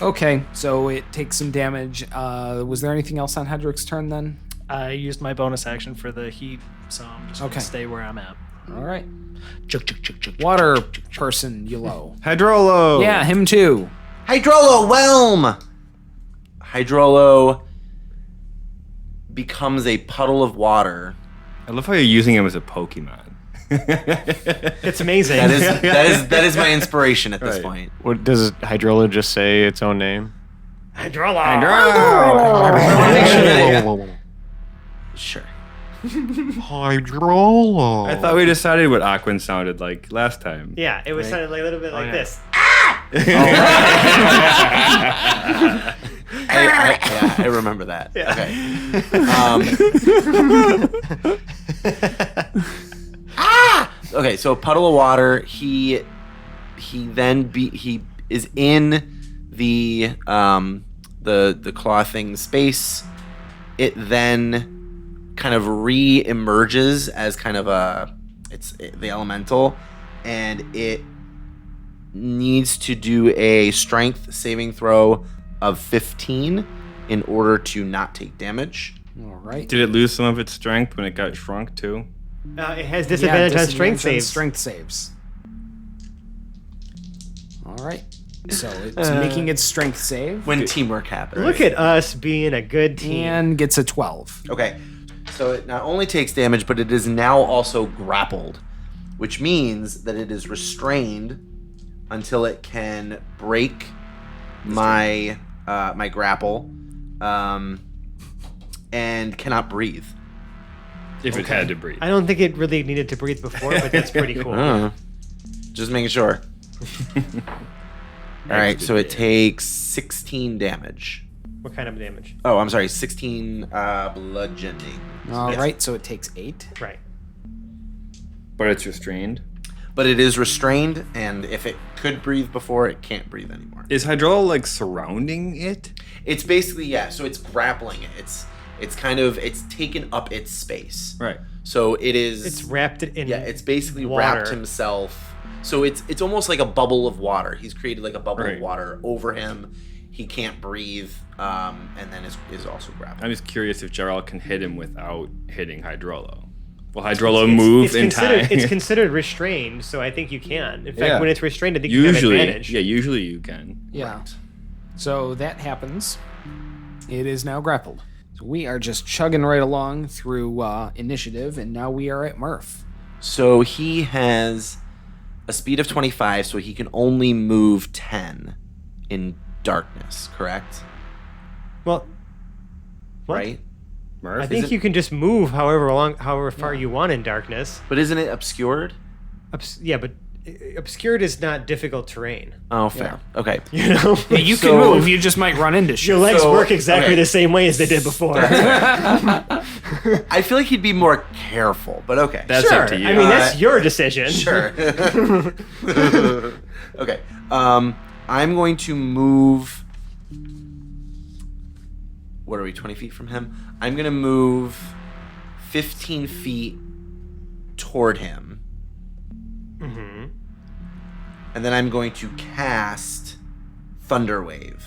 Okay, so it takes some damage. Was there anything else on Hedrick's turn then?
I used my bonus action for the heat, so I'm just
Okay.
gonna stay where I'm at.
All right.
Chuk, chuk, chuk, chuk,
Water
chuk, chuk, chuk.
person, Yellow.
Hydrolo.
Yeah, him too.
Hydrolo Whelm! Hydrolo becomes a puddle of water.
I love how you're using him as a Pokemon.
It's amazing.
That is my inspiration at this
Right.
point.
What does Hydrolo just say its own name?
Hydrola.
Sure.
Hydrolo.
I thought we decided what Aquan sounded like last time.
Yeah, it was sounded like a little bit like
yeah.
this.
I remember that. Okay. Okay, so puddle of water. He is in the claw thing space. It then kind of re-emerges as kind of the elemental, and it needs to do a strength saving throw of 15 in order to not take damage.
All right.
Did it lose some of its strength when it got shrunk too?
It has disadvantage on strength saves.
Strength saves. All right. So it's making its strength save.
When teamwork happens.
Look at us being a good team.
And gets a 12.
Okay, so it not only takes damage, but it is now also grappled, which means that it is restrained until it can break my my grapple, and cannot breathe.
If it had to breathe.
I don't think it really needed to breathe before, but that's pretty cool.
Just making sure. All right, so it takes 16 damage.
What kind of damage?
Oh, I'm sorry, 16 bludgeoning.
All
Yes.
right, so it takes 8.
Right.
But it's restrained.
But it is restrained, and if it could breathe before, it can't breathe anymore.
Is Hydrola like surrounding it?
It's basically, yeah, so it's grappling it. It's kind of, it's taken up its space.
Right.
So it is...
It's wrapped it in.
Yeah, it's basically
water.
wrapped himself. So it's almost like a bubble of water. He's created like a bubble of
Right.
water over him. He can't breathe, and then is also grappled.
I'm just curious if Jarl can hit him without hitting Hydrolo. Will Hydrolo move
it's
in
considered,
time?
It's considered restrained, so I think you can. In fact,
Yeah.
when it's restrained, I think you have
usually,
advantage.
yeah, usually you can.
Yeah. So that happens. It is now grappled. So we are just chugging right along through initiative, and now we are at Murph.
So he has a speed of 25, so he can only move 10 in darkness, correct?
Well, what?
Right?
Murph?
I think you can just move however far you want in darkness.
But isn't it obscured?
Yeah, but obscured is not difficult terrain.
Oh, fair. Okay.
You know,
Yeah, you can
So-
move. You just might run into shit.
your legs
So-
work exactly
okay.
the same way as they did before.
I feel like he'd be more careful, but okay.
That's
Sure.
up to you.
I mean, that's your decision.
Sure. Okay. I'm going to move. What are we, 20 feet from him? I'm going to move 15 feet toward him.
Mm-hmm.
And then I'm going to cast Thunderwave.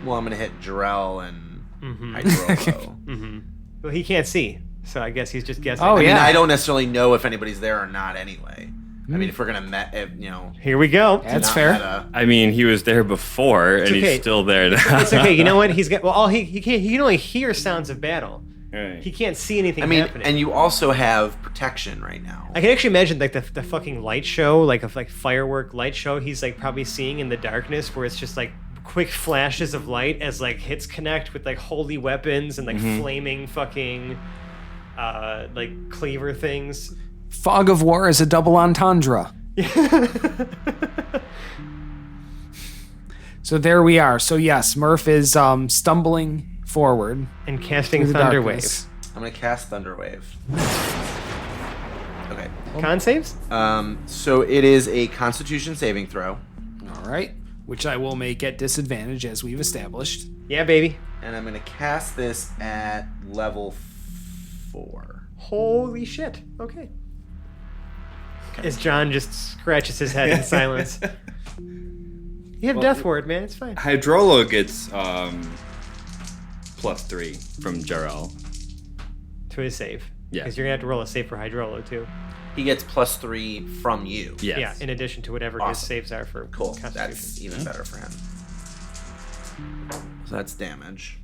Well, I'm going to hit Jarrell and Hydrolo.
Well, he can't see, so I guess he's just guessing.
Oh,
I mean,
yeah.
I don't necessarily know if anybody's there or not anyway. I mean, if we're going to,
Here we go.
That's
not
fair.
meta.
I mean, he was there before, and
okay.
he's still there now.
It's okay. You know what? He's got. Well, all he can only hear sounds of battle.
Right.
He can't see anything
I mean,
happening.
and you also have protection right now.
I can actually imagine like the fucking light show, like a firework light show. He's like probably seeing in the darkness, where it's just like quick flashes of light as like hits connect with like holy weapons and like flaming fucking like cleaver things.
Fog of War is a double entendre. So there we are. So yes, Murph is stumbling forward
And casting
through the
Thunderwave.
darkness.
I'm going to cast Thunderwave. Okay.
Con saves?
So it is a Constitution saving throw.
All right, which I will make at disadvantage as we've established.
Yeah, baby.
And I'm going to cast this at level 4.
Holy shit. Okay. As John just scratches his head in silence. You have Death Ward, man. It's fine.
Hydrolo gets +3 from Jarl.
To his save.
Yeah.
Because you're going to have to roll a save for Hydrolo, too.
He gets +3 from you.
Yes.
Yeah, in addition to whatever his
Awesome.
saves are for
Cool.
Constitution.
That's even better for him. So that's damage.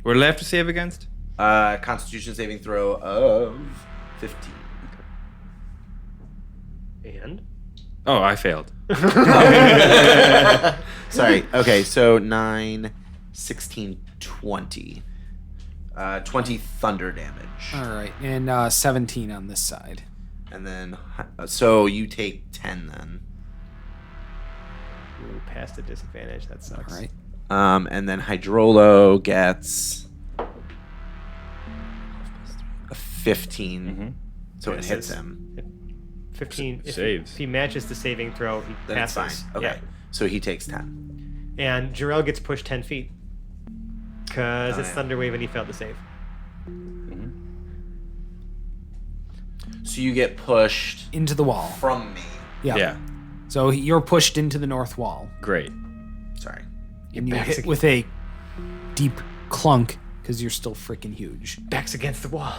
What did I have to save against?
Constitution saving throw of 15.
And?
Oh, I failed.
Sorry. Okay, so 9, 16, 20. 20 thunder damage.
All right, and 17 on this side.
And then, so you take 10 then.
Ooh, past a disadvantage. That sucks.
All right.
And then Hydrolo gets 15. So it hits him.
15.
Saves.
If he matches the saving throw, he
Then it's
passes.
fine. Okay.
Yeah.
So he takes 10.
And Jarrell gets pushed 10 feet. Because it's
yeah.
Thunderwave and he failed to save.
So you get pushed
Into the wall.
from me.
Yeah. So you're pushed into the north wall.
Great.
Sorry.
And you hit with a deep clunk because you're still freaking huge.
Backs against the wall.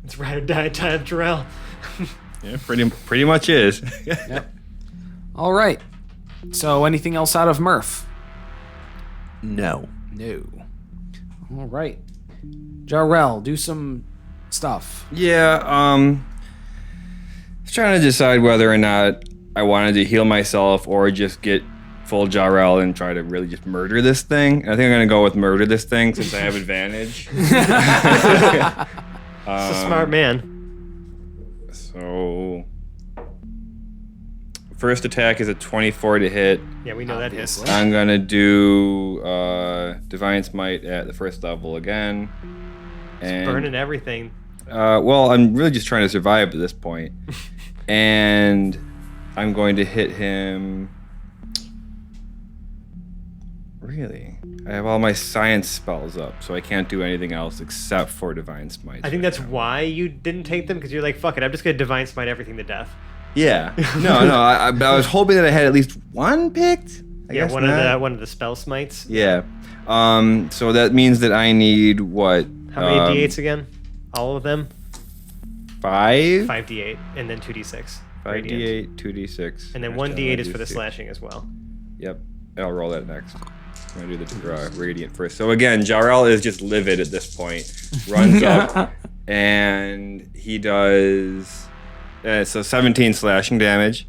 It's ride or die time, Jarrell.
Yeah, pretty much is.
All right. So anything else out of Murph?
No.
No. All right. Jarrell, do some stuff.
Yeah, I was trying to decide whether or not I wanted to heal myself or just get full Jarrell and try to really just murder this thing. And I think I'm gonna go with murder this thing since I have advantage.
It's a smart man.
So first attack is a 24 to hit.
Yeah, we know that is.
I'm gonna do Divine Smite at the first level again. And
Burning everything.
well, I'm really just trying to survive at this point. And I'm going to hit him. Really? I have all my science spells up, so I can't do anything else except for Divine Smite.
I think that's why you didn't take them, because you're like, fuck it, I'm just going to Divine Smite everything to death.
Yeah. No. I was hoping that I had at least one picked. I guess
one
not.
of the spell smites.
Yeah. So that means that I need what?
How many d8s again? All of them?
5?
5d8, and then 2d6.
5d8, 2d6.
And then 1d8 is for the slashing as well.
Yep. I'll roll that next. I'm gonna do the radiant first. So again, Jarrell is just livid at this point. Runs up, and he does so 17 slashing damage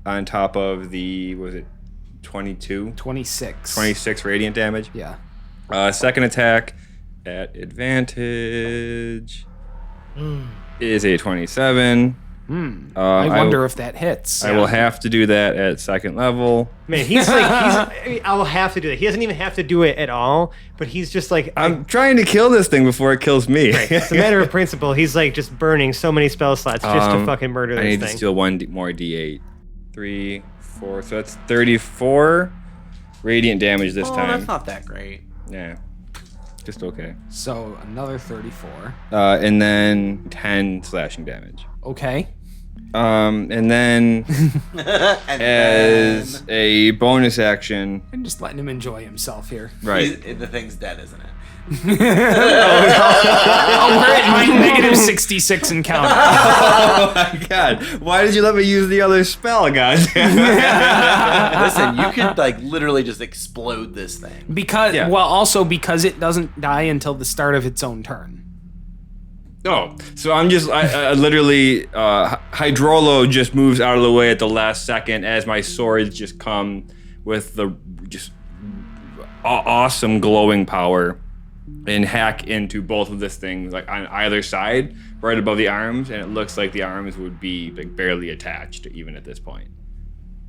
on top of the 22?
26.
26 radiant damage.
Yeah.
Second attack at advantage is a 27.
I wonder if that hits.
I will have to do that at second level.
Man, I will have to do that. He doesn't even have to do it at all, but he's just like,
I'm trying to kill this thing before it kills me.
it's a matter of principle. He's like just burning so many spell slots just to fucking murder this
I need
thing.
to steal one more d8. 3, 4, so that's 34 radiant damage this time.
That's not that great.
Yeah, just okay.
So another 34.
And then 10 slashing damage.
Okay.
And then as a bonus action,
I'm just letting him enjoy himself here.
right?
The thing's dead, isn't it?
Oh, we're at my negative 66 encounter.
Oh my god! Why did you let me use the other spell, guys?
Listen, you could like literally just explode this thing.
Because,
Yeah.
well, also because it doesn't die until the start of its own turn.
Oh, so I'm just literally Hydrolo just moves out of the way at the last second as my swords just come with the just awesome glowing power and hack into both of this thing like on either side, right above the arms, and it looks like the arms would be like barely attached even at this point.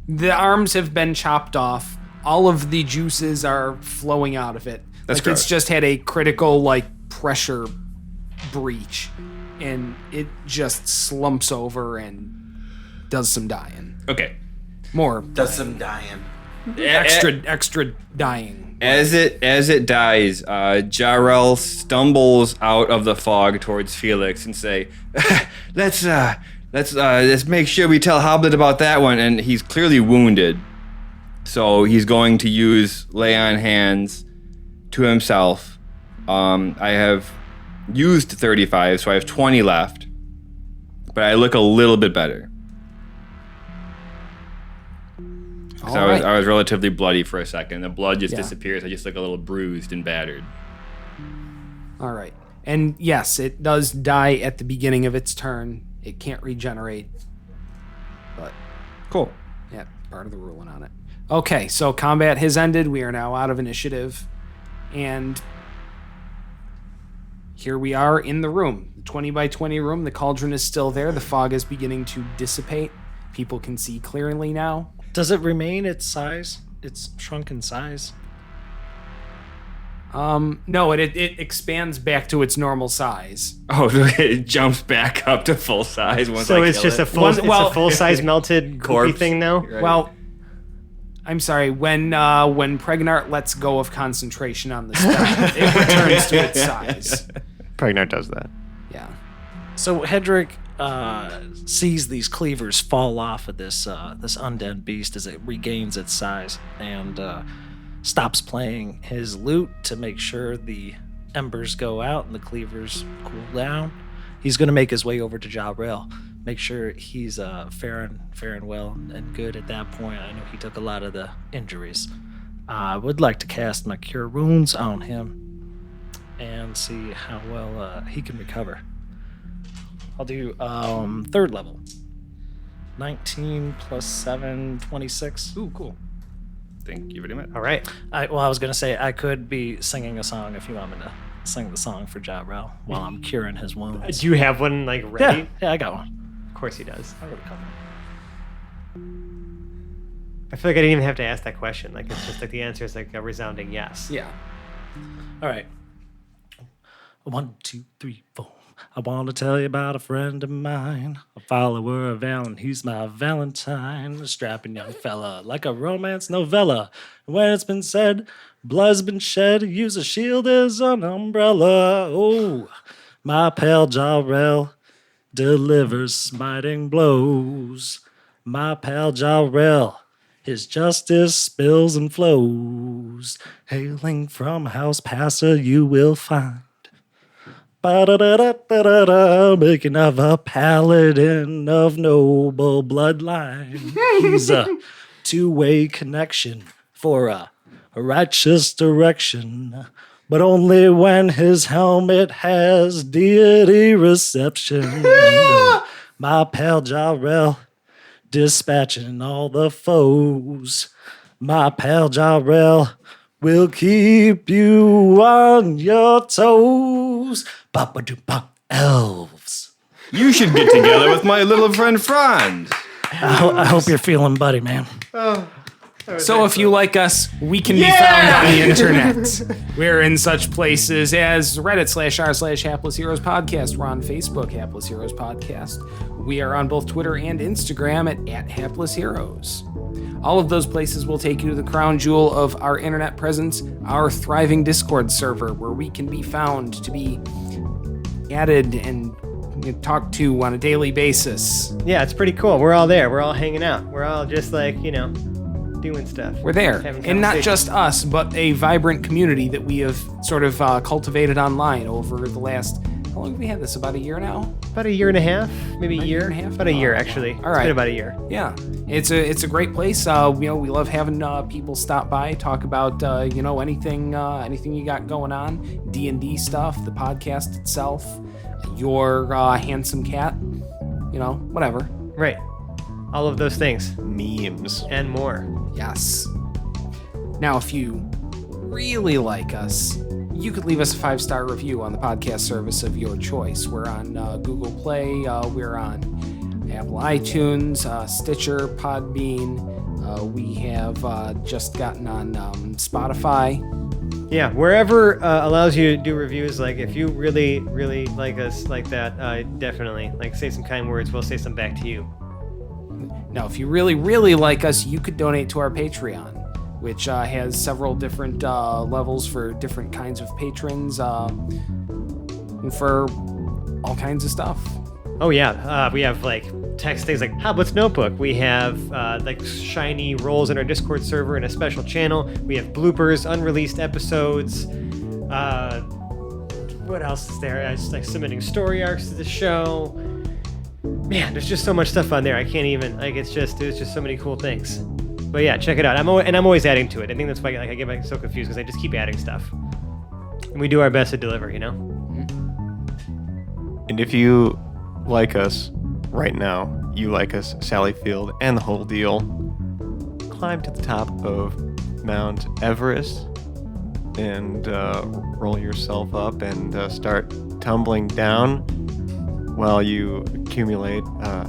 The arms have been chopped off. All of the juices are flowing out of it.
That's
like
gross.
it's just had a critical like pressure breach, and it just slumps over and does some dying.
Okay.
More
Does some dying.
extra dying.
As it dies, Jarrell stumbles out of the fog towards Felix and say, "Let's make sure we tell Hoblet about that one." And he's clearly wounded, so he's going to use lay on hands to himself. I have used 35, so I have 20 left, but I look a little bit better. So I was relatively bloody for a second. The blood just disappears. I just look a little bruised and battered.
All right. And yes, it does die at the beginning of its turn. It can't regenerate. But
Cool.
yeah, part of the ruling on it. Okay, so combat has ended. We are now out of initiative. And here we are in the room. The 20 by 20 room. The cauldron is still there. The fog is beginning to dissipate. People can see clearly now.
Does it remain its size? Its shrunken size?
No, it expands back to its normal size.
Oh, it jumps back up to full size once
So
I
it's
kill
just
it.
a full size melted
Corpse.
goopy thing now.
Right.
Well, I'm sorry. When Pregnart lets go of concentration on the spell, it returns to its size.
Pregnart does that.
Yeah.
So Hedrick sees these cleavers fall off of this undead beast as it regains its size, and stops playing his lute to make sure the embers go out and the cleavers cool down. He's going to make his way over to Jarrell, make sure he's faring well and good at that point. I know he took a lot of the injuries. I would like to cast my Cure Wounds on him and see how well he can recover. I'll do 3rd level. 19 plus 7, 26.
Ooh, cool. Thank you very much.
All right.
I was going to say, I could be singing a song if you want me to sing the song for Jarrell while I'm curing his wounds.
Do you have one like ready?
Yeah, I got one.
Of course he does.
I would have come.
I feel like I didn't even have to ask that question. Like it's just like the answer is like a resounding yes.
Yeah.
All right. 1, 2, 3, 4. I want to tell you about a friend of mine, a follower of Alan. He's my Valentine, a strapping young fella, like a romance novella. When it's been said, blood's been shed, use a shield as an umbrella. Oh, my pal Jarrell delivers smiting blows. My pal Jarrell, his justice spills and flows. Hailing from House Passer, you will find. Ba-da-da-da-da-da-da, making of a paladin of noble bloodline. He's a two-way connection for a righteous direction, but only when his helmet has deity reception. My pal Jarrell dispatching all the foes. My pal Jarrell will keep you on your toes. Ba-ba-doo-ba, elves.
You should get together with my little friend Franz.
I hope you're feeling buddy, man.
So if you like us, we can be found on the internet. We're in such places as Reddit/r/Hapless Heroes Podcast. We're on Facebook, Hapless Heroes Podcast. We are on both Twitter and Instagram at Hapless Heroes. All of those places will take you to the crown jewel of our internet presence, our thriving Discord server, where we can be found to be added and talked to on a daily basis.
Yeah, it's pretty cool. We're all there. We're all hanging out. We're all just like, doing stuff.
We're there.
Having
And not
conversations.
just us, but a vibrant community that we have sort of cultivated online over the last, how long have we had this? About a year now?
About a year and a half, maybe a year.
and a half?
About a year,
Oh,
actually.
wow.
It's
All right.
been about a year.
Yeah, it's a great place. We love having people stop by, talk about anything you got going on, D&D stuff, the podcast itself, your handsome cat, whatever.
Right. All of those things
Memes.
and more.
Yes. Now, if you really like us, you could leave us a 5-star review on the podcast service of your choice. We're on Google Play, we're on Apple iTunes, Stitcher, Podbean. We have just gotten on Spotify.
Yeah, wherever allows you to do reviews. Like if you really, really like us like that, definitely say some kind words. We'll say some back to you.
Now, if you really, really like us, you could donate to our Patreon, which has several different levels for different kinds of patrons, and for all kinds of stuff.
Oh yeah, we have text things like Hoblet's Notebook. We have shiny rolls in our Discord server and a special channel. We have bloopers, unreleased episodes. What else is there? Just submitting story arcs to the show. Man, there's just so much stuff on there. I can't even there's just so many cool things. But yeah, check it out. I'm always adding to it. I think that's why I get so confused because I just keep adding stuff. And we do our best to deliver,
And if you like us right now, you like us, Sally Field, and the whole deal, climb to the top of Mount Everest and roll yourself up and start tumbling down while you accumulate a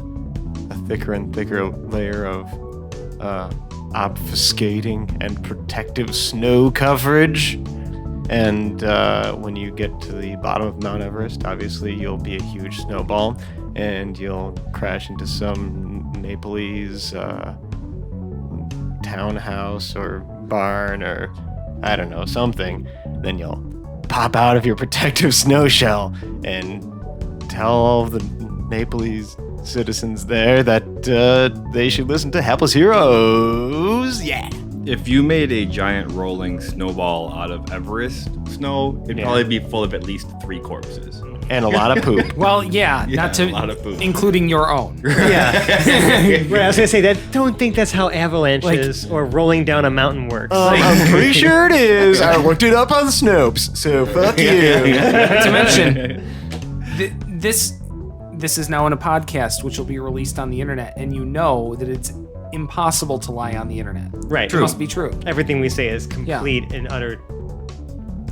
thicker and thicker layer of obfuscating and protective snow coverage. And when you get to the bottom of Mount Everest, obviously you'll be a huge snowball, and you'll crash into some Nepalese townhouse or barn or I don't know, something. Then you'll pop out of your protective snow shell and tell all of the Nepalese citizens there that they should listen to Hapless Heroes. Yeah.
If you made a giant rolling snowball out of Everest snow, it'd probably be full of at least 3 corpses.
And a lot of poop.
Well, yeah, not to
a lot of poop.
including your own.
Yeah. Right, I was gonna say that. Don't think that's how avalanches or rolling down a mountain works.
I'm pretty sure it is. I looked it up on Snopes, so fuck you.
To mention, this is now in a podcast, which will be released on the internet, and you know that it's impossible to lie on the internet.
Right.
It must be true.
Everything we say is complete and utter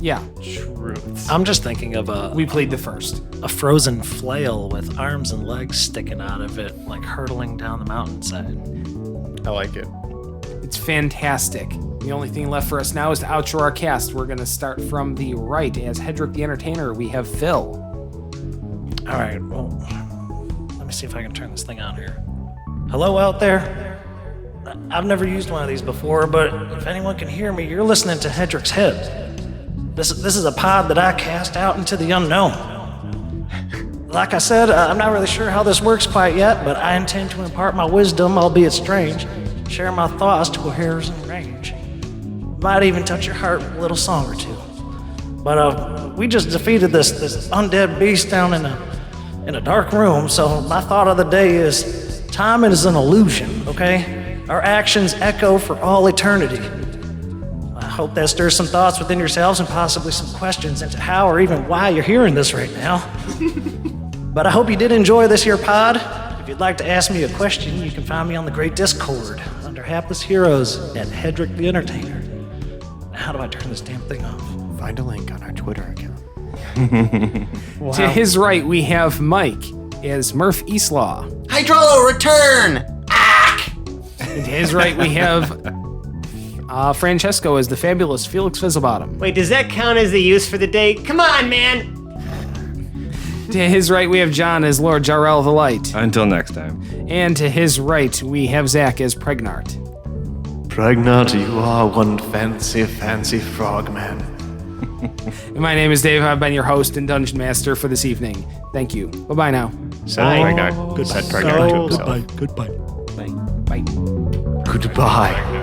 Yeah.
truth.
I'm just thinking of
We played the first.
a frozen flail with arms and legs sticking out of it, like hurtling down the mountainside.
I like it.
It's fantastic. The only thing left for us now is to outro our cast. We're going to start from the right. As Hedrick the Entertainer, we have Phil.
All right, well, let me see if I can turn this thing on here. Hello out there. I've never used one of these before, but if anyone can hear me, you're listening to Hedrick's Head. This is a pod that I cast out into the unknown. Like I said, I'm not really sure how this works quite yet, but I intend to impart my wisdom, albeit strange, share my thoughts to a hair's range. Might even touch your heart with a little song or two. But we just defeated this undead beast down in a dark room, so my thought of the day is time is an illusion, okay? Our actions echo for all eternity. I hope that stirs some thoughts within yourselves and possibly some questions into how or even why you're hearing this right now. But I hope you did enjoy this here pod. If you'd like to ask me a question, you can find me on the great Discord under Hapless Heroes at Hedrick the Entertainer. How do I turn this damn thing off?
Find a link on our Twitter account.
To his right, we have Mike as Murph Eastlaw.
Hydrolo, return!
And to his right, we have Francesco as the fabulous Felix Fizzlebottom.
Wait, does that count as the use for the day? Come on, man!
To his right, we have John as Lord Jarrell the Light.
Until next time.
And to his right, we have Zach as Pregnart.
Pregnant, you are one fancy, fancy frogman.
And my name is Dave. I've been your host and Dungeon Master for this evening. Thank you. Bye-bye now.
Said Pregnant. Said Pregnant to himself.
Goodbye.
Bye.
Goodbye.